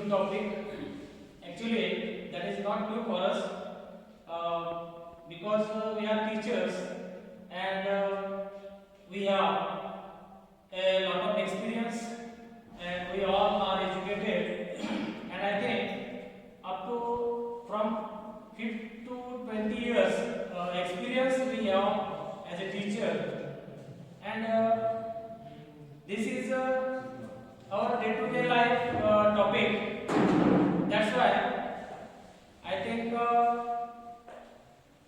new topic. Actually, that is not new for us because we are teachers and we have a lot of experience and we all are educated and I think up to from 5 to 20 years experience we have as a teacher and this is our day-to-day life topic. That's why I think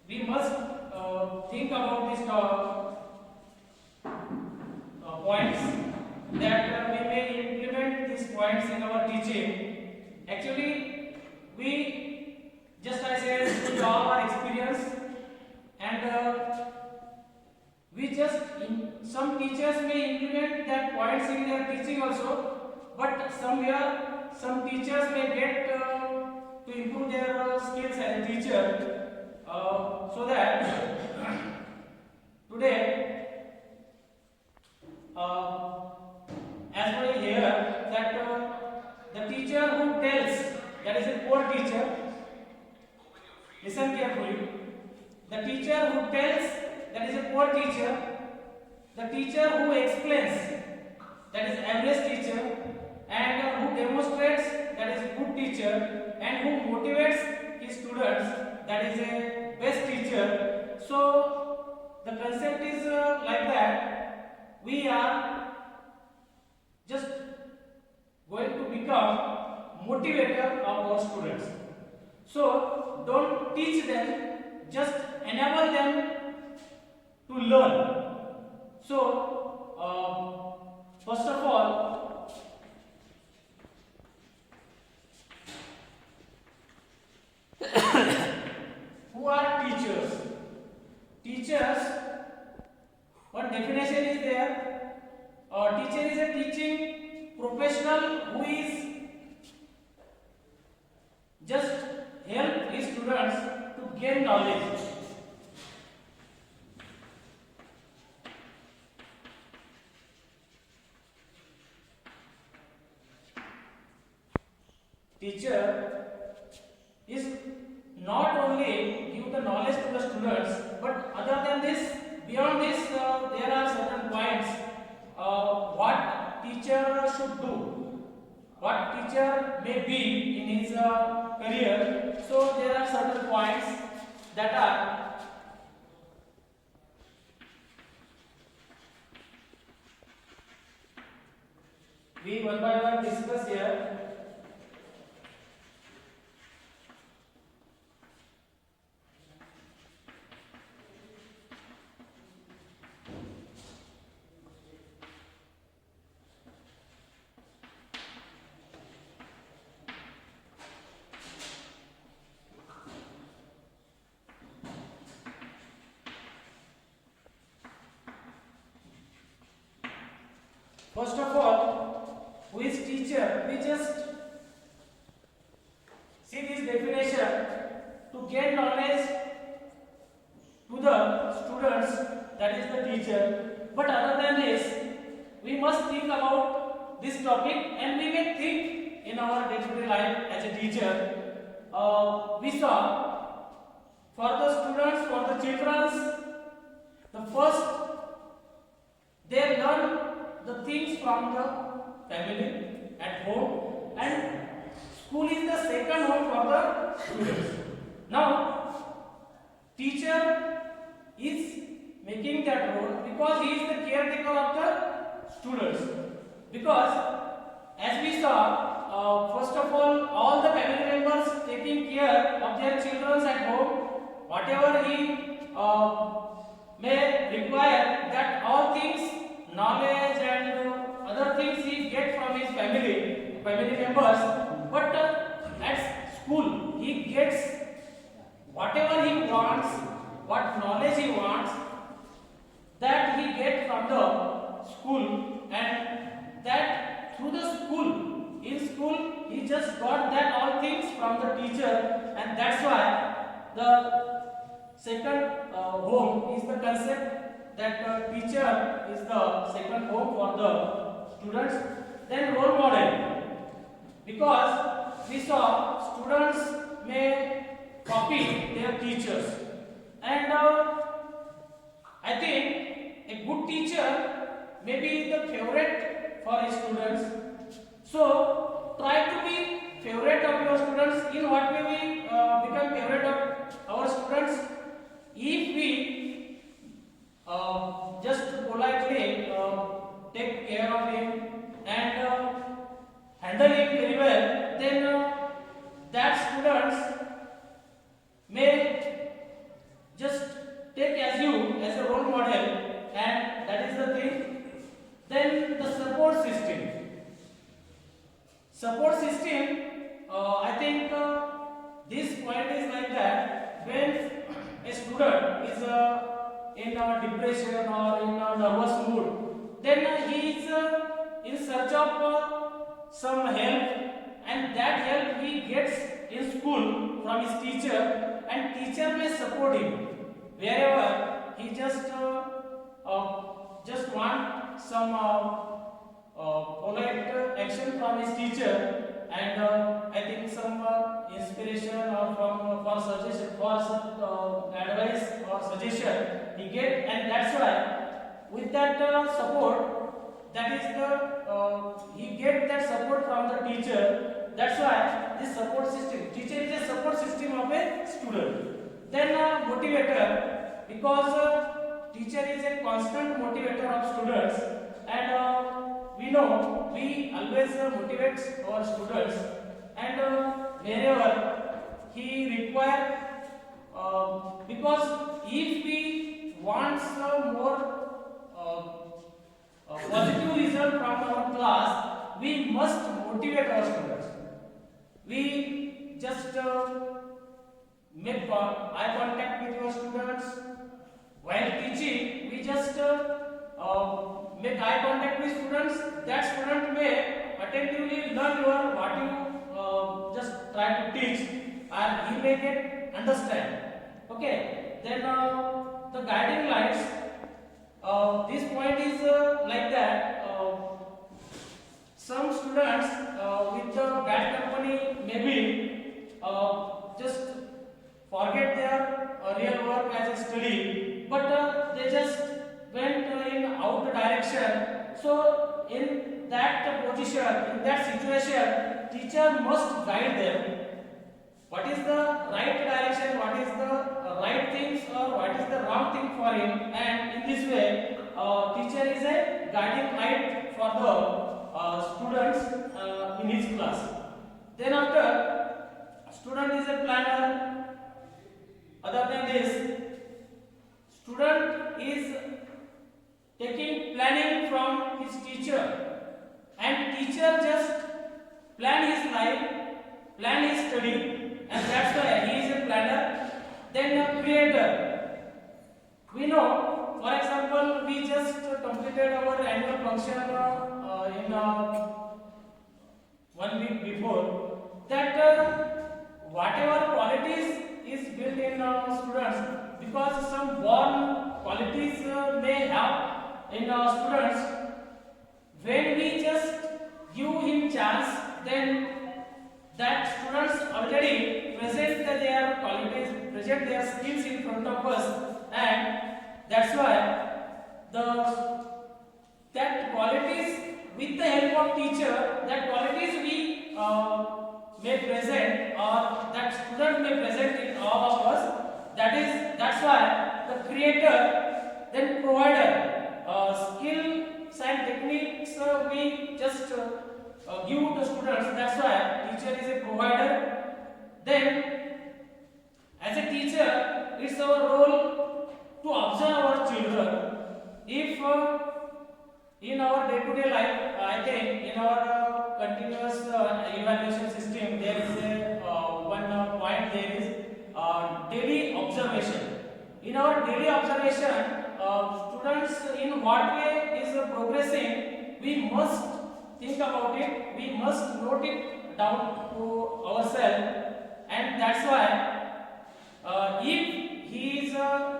we must think about these points that we may implement these points in our teaching. Actually, we just I said we all our experience and we just some teachers may implement that points in their teaching also, but somewhere some teachers may get to improve their skills as a teacher so that today as we hear that the teacher who tells, that is a poor teacher, listen carefully, the teacher who tells, that is a poor teacher, the teacher who explains, that is average teacher, and who demonstrates, that is good teacher, and who motivates his students, that is a best teacher. So the concept is like that. We are just going to become motivator of our students. So don't teach them, just enable them to learn. So first of all, who are teachers? Teachers, one definition is there. Teacher is a teaching professional who is just help his students to gain knowledge. Teacher is not only give the knowledge to the students, but other than this, beyond this, there are certain points what teacher should do, what teacher may be in his career. So there are certain points that are we one by one discuss here. First of all, who is teacher? We just see this definition to gain knowledge to the students, that is the teacher. But other than this, we must think about this topic and we may think in our day-to-day life as a teacher. We saw for the students, for the children, the first they learn the things from the family at home and school is the second home for the students. Now, teacher is making that role because he is the caretaker of the students. Because as we saw, first of all the family members taking care of their children at home, whatever he may require, that all things, knowledge and other things he get from his family members, but at school he gets whatever he wants, what knowledge he wants, that he get from the school, and that through the school, in school he just got that all things from the teacher, and that's why the second home is the concept that teacher is the second home for the students. Then role model, because we saw students may copy their teachers, and I think a good teacher may be the favorite for his students. So try to be favorite of your students. In what way we become favorite of our students? If we just politely take care of him and handle him very well, then that students may just take as you as a role model, and that is the thing. Then the support system. Support system, I think this point is like that. When a student is in a depression or in a nervous mood, then he is in search of some help, and that help he gets in school from his teacher, and teacher may support him wherever he just want some polite action from his teacher, and I think some inspiration or for suggestion, for some advice or suggestion he get, and that's why with that support, that is the he get that support from the teacher. That's why this support system, teacher is a support system of a student. Then motivator, because teacher is a constant motivator of students, and we know we always motivate our students, and wherever he require, because if we want some more positive result from our class, we must motivate our students. We just make eye contact with your students while teaching. We just make eye contact with students. That student may attentively learn your what you just try to teach, and he may get understand. Okay. Then the guiding lights. This point is like that. Some students with the bad company maybe just forget their real work as a study, but they just went in out direction. So in that position, in that situation, teacher must guide them. What is the right direction? What is the right things, or what is the wrong thing for him? And in this way, teacher is a guiding light for the students in his class. Then after, student is a planner. Other than this, student is taking planning from his teacher, and teacher just plan his life, plan his study, and that's why he is a planner. Then a creator. We know, for example, we just completed our annual function in 1 week before. That whatever qualities is built in students, because some born qualities may have in students. When we just give him chance, then that students already present their qualities, present their skills in front of us, and that's why that qualities, with the help of teacher, that qualities we may present, or that student may present in all of us. That's why the creator, then provider, skills and techniques we just give to students. That's why teacher is a provider. Then as a teacher, it's our role to observe our children. If in our day-to-day life, I think in our continuous evaluation system, there is a one point, there is daily observation. In our daily observation, students in what way is progressing, we must think about it, we must note it down to ourselves, and that's why if he is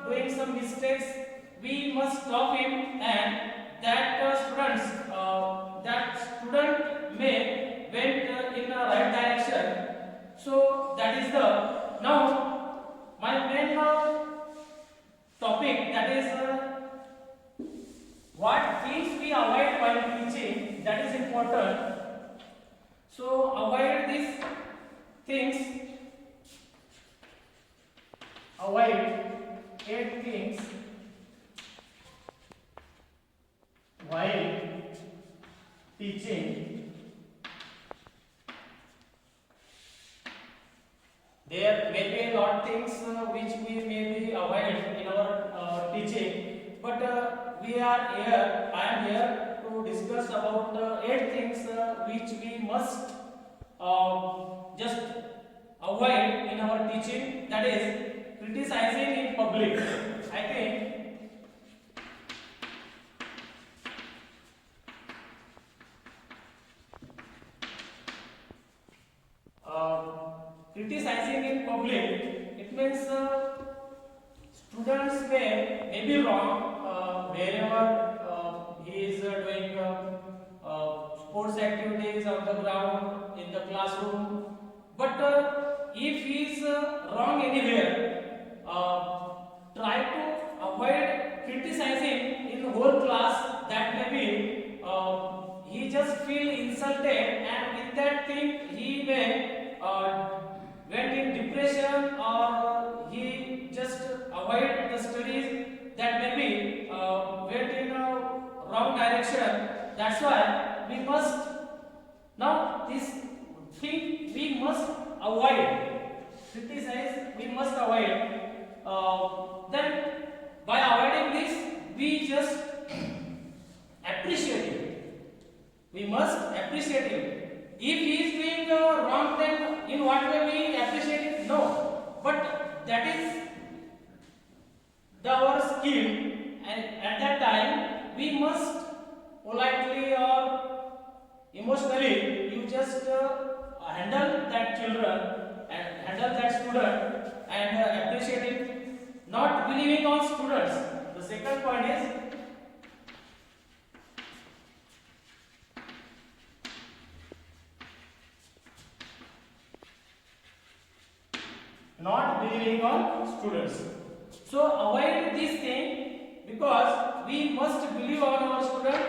doing some mistakes, we must stop him, and that student may went in a right direction, what things we avoid while teaching, that is important. So avoid these things, avoid 8 things while teaching. There may be a lot things which we may be avoid in our teaching, but we are here. I am here to discuss about 8 things which we must just avoid in our teaching. That is criticizing in public. I think criticizing in public, it means students may be wrong wherever he is doing sports activities on the ground, in the classroom, but if he is wrong anywhere, try to avoid criticizing in the whole class. That may be he just feel insulted, and with that thing he may went in depression, or he just avoid the studies. That may be went in a wrong direction. That's why we must, now this thing we must avoid. Criticize we must avoid. Then by avoiding this, we just appreciate it. We must appreciate it. If he is doing wrong, then in what way we appreciate it? No. But that is our skill, and at that time we must politely or emotionally, you just handle that children and handle that student and appreciate it. Not believing on students. The second point is not believing on students. So avoid this thing, because we must believe on our student,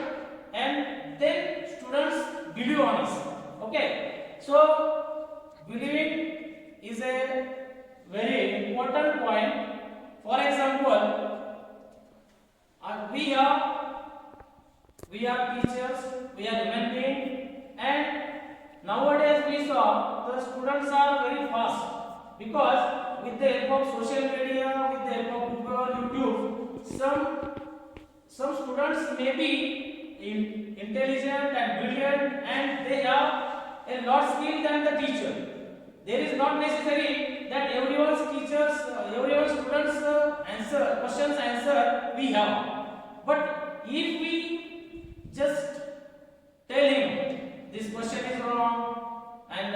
and then students believe on us. Okay. So believing is a very important point. For example, we are teachers, we are human beings, and nowadays we saw the students are very fast, because with the help of social media, with the help of Google, YouTube, some students may be intelligent and brilliant, and they have a lot skill than the teacher. There is not necessary that everyone's students questions answer we have. But if we just tell him this question is wrong, and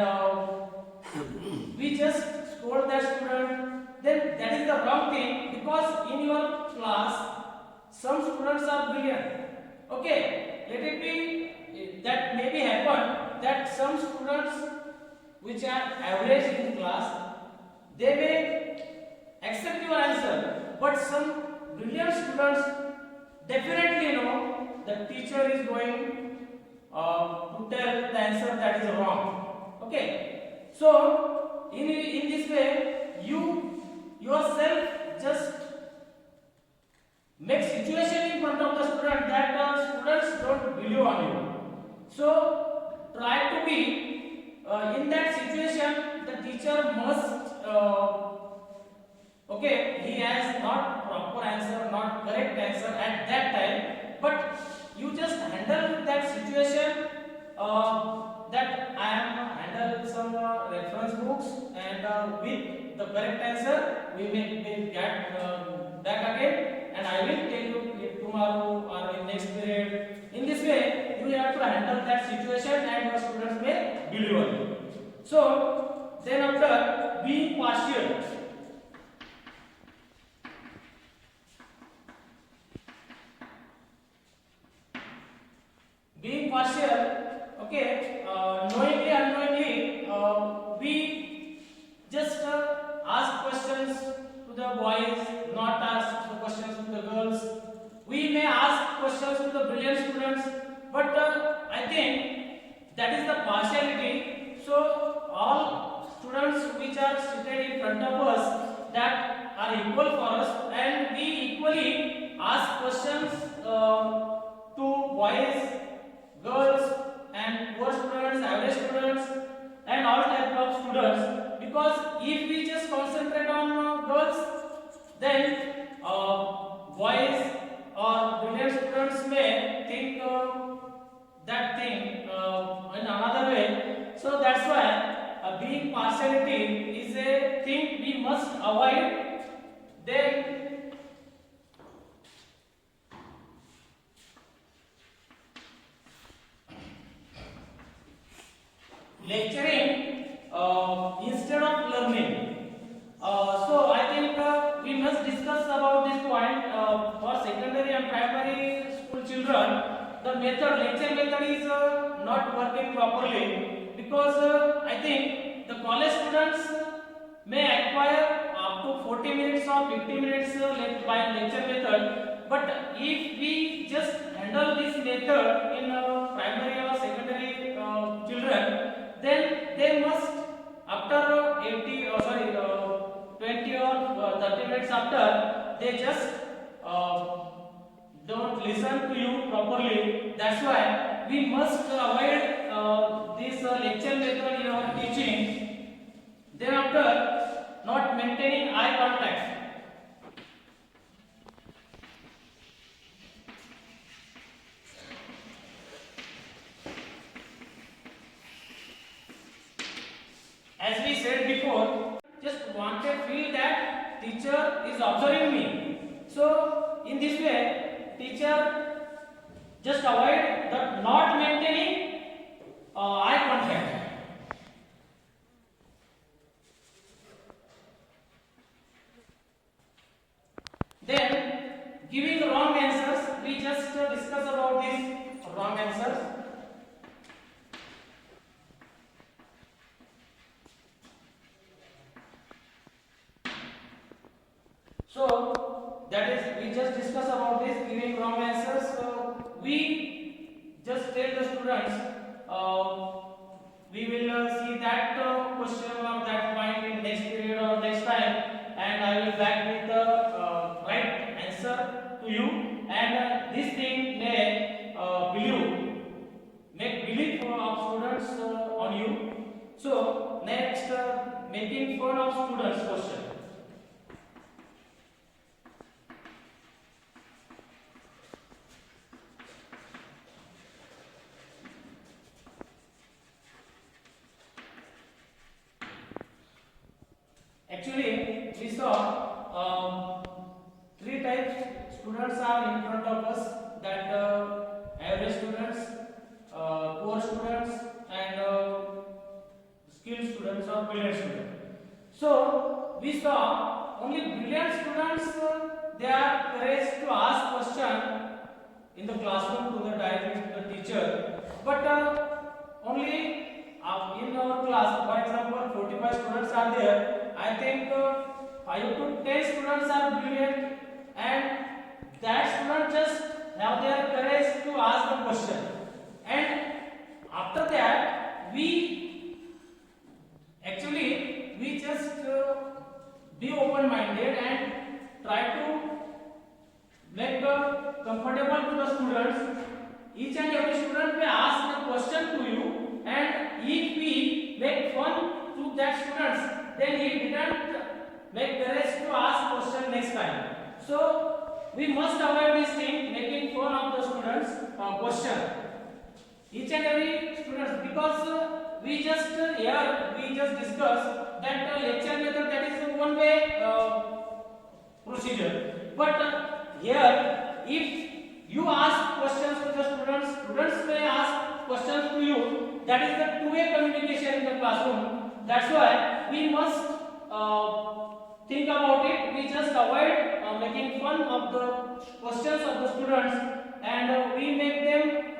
we just scold that student, then that is the wrong thing, because in your class some students are brilliant. Okay, let it be that maybe happen that some students which are average in class, they may accept your answer, but some brilliant students definitely know the teacher is going to tell the answer that is wrong. Okay, so in this way you yourself just make situation in front of the student that the students don't believe on you. So try to be in that situation. The teacher must okay, he has not proper answer, not correct answer at that time, but you just handle that situation, that I am handle some reference books, and with the correct answer we may get back again, and I will tell you tomorrow or in next period. In this way you have to handle that situation, and your students may believe on you. So then after being partial, okay, knowingly, unknowingly, we just ask questions to the boys, not ask the questions to the girls. We may ask ask questions to the brilliant students, but I think that is the partiality. So all students which are seated in front of us, that are equal for us, and we equally ask questions to boys, girls, and poor students, average students, and all type of students. Because if we just concentrate on girls, then boys or brilliant students may think that thing in another way. So that's why being partiality is a thing we must avoid. Then lecturing instead of learning. So I think we must discuss about this point for secondary and primary school children. The lecture method is not working properly, because I think the college students may acquire up to 40 minutes or 50 minutes by lecture method. But if we just handle this method in primary or secondary children, then they must, after 20 or 30 minutes after, they just don't listen to you properly. That's why we must avoid this lecture method in our teaching. Then after, not maintaining eye contact. As we said before, just wanted feel that teacher is observing me. So in this way, teacher just avoid the not maintaining eye contact. Then giving wrong answers, we just discuss about these wrong answers. So that is, we just discuss about this giving wrong answers. So we just tell the students we will see that question or that point in next period or next time, and I will back with the right answer to you. And this thing may make belief of students on you. So next, making fun of students question. Actually, we saw three types students are in front of us, that average students, poor students, and skilled students or brilliant students. So we saw only brilliant students, they are encouraged to ask question in the classroom to the direct teacher, but only in our class, for example, 45 students are there. I think 5 to 10 students are brilliant, and that student just have their courage to ask the question. And after that, we just be open-minded and try to make comfortable to the students. Each and every student may ask the question to you, and if we make fun to that students, then he didn't make courage to ask question next time. So we must avoid this thing, making fun of the students question. Each and every student, because we just discuss that lecture method, that is one way procedure. But here, if you ask questions to the students, students may ask questions to you. That is the two-way communication in the classroom. That's why we must think about it. We just avoid making fun of the questions of the students, and we make them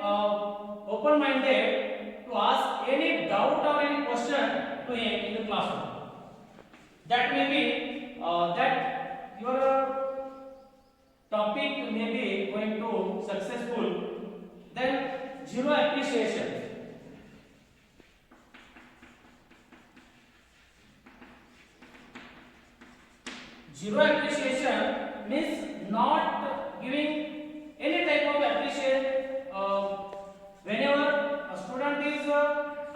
open-minded to ask any doubt or any question to him in the classroom. That may be that your topic may be going to success. zero appreciation means not giving any type of appreciation. Whenever a student is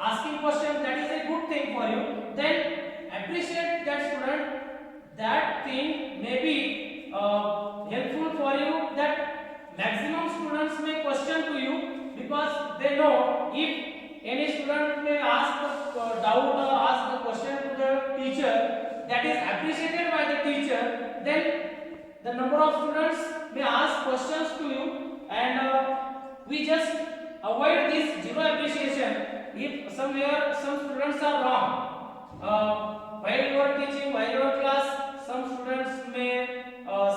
asking question, that is a good thing for you, then appreciate that student. That thing may be helpful for you, that maximum students may question to you, because they know if any student may ask the doubt or ask the question to the teacher that is appreciated by the teacher, then the number of students may ask questions to you, and we just avoid this zero appreciation. If somewhere some students are wrong, while you are teaching, while you are class, some students may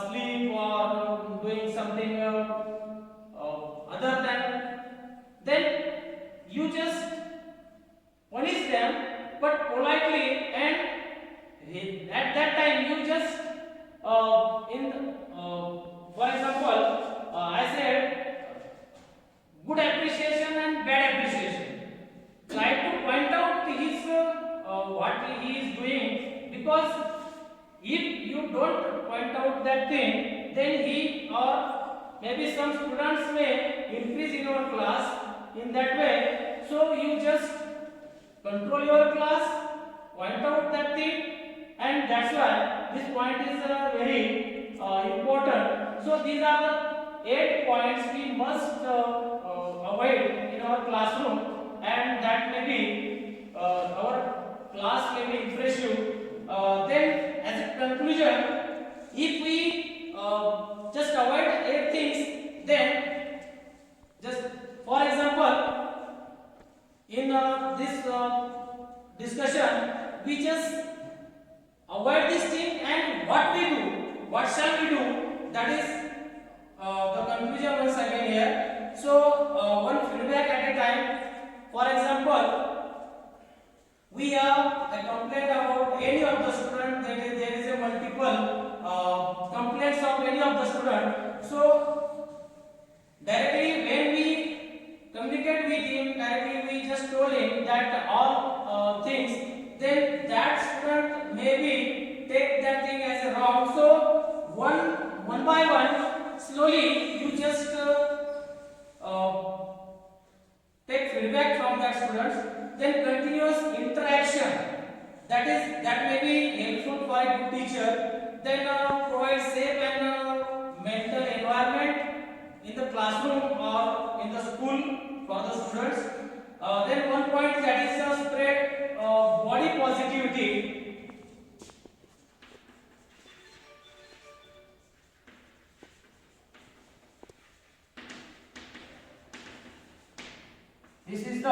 sleep or doing something other than, then you just punish them, but politely, and at that time you just for example, I said good appreciation and bad appreciation. Try to point out his what he is doing, because if you don't point out that thing, then he or maybe some students may increase in your class in that way. So you just control your class, point out that thing, and that's why this point is very important. So these are the 8 points we must avoid in our classroom, and that may be our class may be impressive. Then as a conclusion, if we just avoid 8 things, then just for example, in this discussion, we just avoid this thing, and what we do, what shall we do, that is the conclusion once again here. So one feedback at a time. For example, we have a complaint about any of the student, that is, there is a multiple complaints of any of the student. So directly when we communicate with him, directly we just told him that all things, then that student maybe take that thing as a wrong. So one by one, slowly you just take feedback from that students. Then continuous interaction, that may be helpful for a good teacher. Then provide safe and mental environment in the classroom or in the school for the students. Then one point, that is spread body positivity. This is the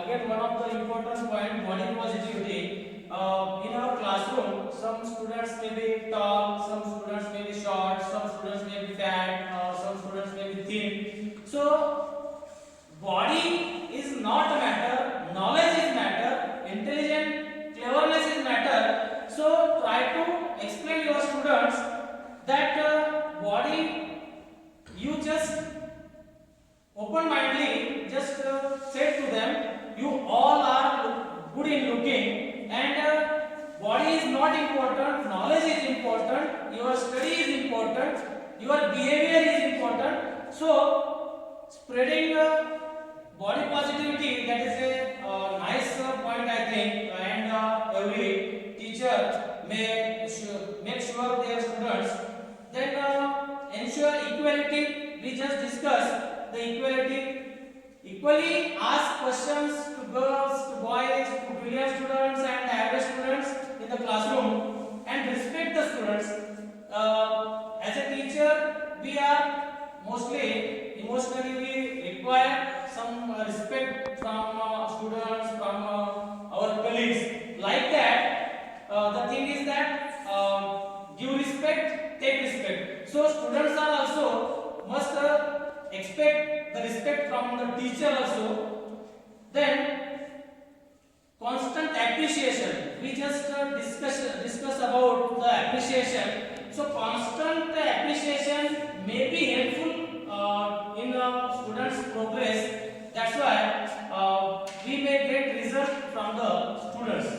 again one of the important point, body positivity. In our classroom, some students may be tall, some students may be short, some students may be fat, some students may be thin. So body is not a matter, knowledge is matter, intelligence, cleverness is matter. So try to explain your students that body, you just open-mindedly just say to them, you all are good in looking, and body is not important, knowledge is important, your study is important, your behavior is important. So spreading body positivity, that is a nice point I think, and every teacher may make sure their students. Then ensure equality, we just discussed the equality. Equally ask questions to girls, to boys, to brilliant students and average students in the classroom, and respect the students. As a teacher, we are mostly emotionally, we require some respect from students, from our colleagues. Like that, the thing is that give respect, take respect. So students are also must expect the respect from the teacher also. Then constant appreciation, we just discuss about the appreciation. So constant appreciation may be helpful in a student's progress. That's why we may get result from the students.